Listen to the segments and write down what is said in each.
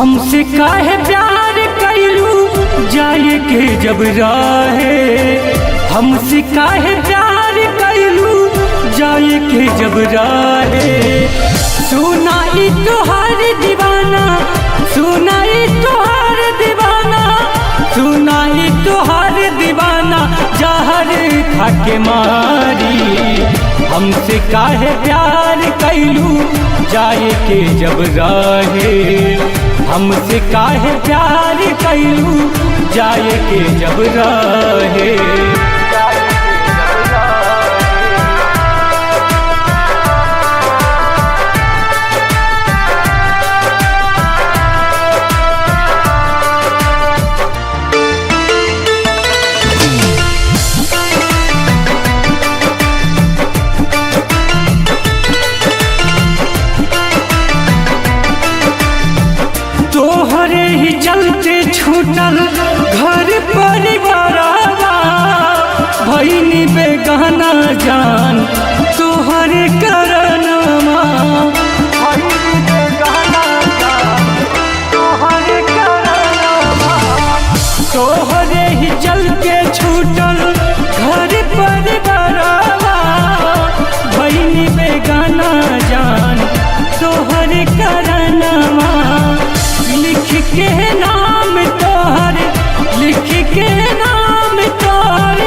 हमसे काहे प्यार कैलू जाए के जब राहे, हमसे काहे प्यार कैलू जाए के जब राहे। सुनाई तोहार दीवाना, सुनाई तोहार दीवाना, सुनाई तोहार दीवाना जहर खाके मारी। हमसे काहे प्यार कैलू जाए के जब राहे, हमसे काहे प्यार कैलू जाए के जब राहे। तोहरे ही चलते छूटल घर परिवारवा, भईनी बेगाना जान तोहरे करनमा। भईनी बेगाना जान तोहरे करनमा, तोहरे ही चलते छूटल घर परिवारवा, भईनी बेगाना जान तोहरे करनमा। लिख के नाम तोहर, लिख के नाम तोहर,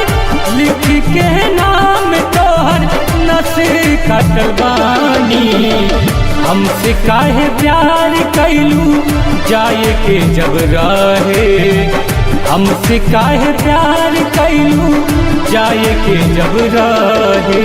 लिख के नाम तोहर नस्र कटल बानी। हमसे काहे प्यार कैलू जाए के जब राहे, हमसे काहे प्यार कैलू जाए के जब राहे।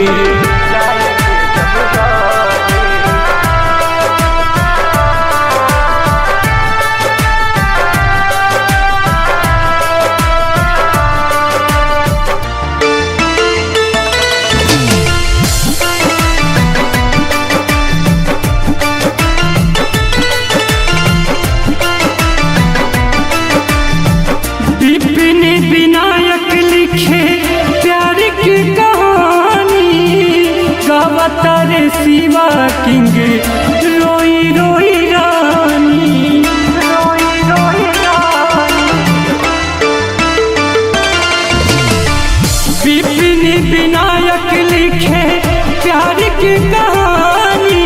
विपिन विनायक लिखे प्यार की कहानी, गावता रे शिवा किंग रोई रोई रानी, रोई रोई रानी। विपिन विनायक लिखे प्यार की कहानी,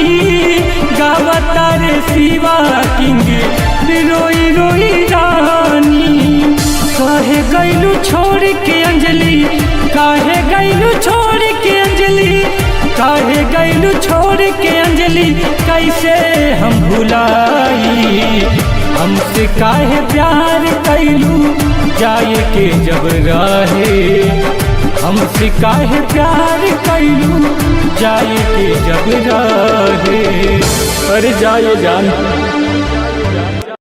गावता रे शिवा किंग रोई रोई रानी। काहे गैलू छोड़ के अंजलि, काहे गैलू छोड़ के अंजलि, काहे गैलू छोड़ के अंजलि, कैसे हम भुलाई। हमसे काहे प्यार कैलू जाए के जब राहे, हमसे काहे प्यार कैलू जाए के जब राहे। अरे जाए जान।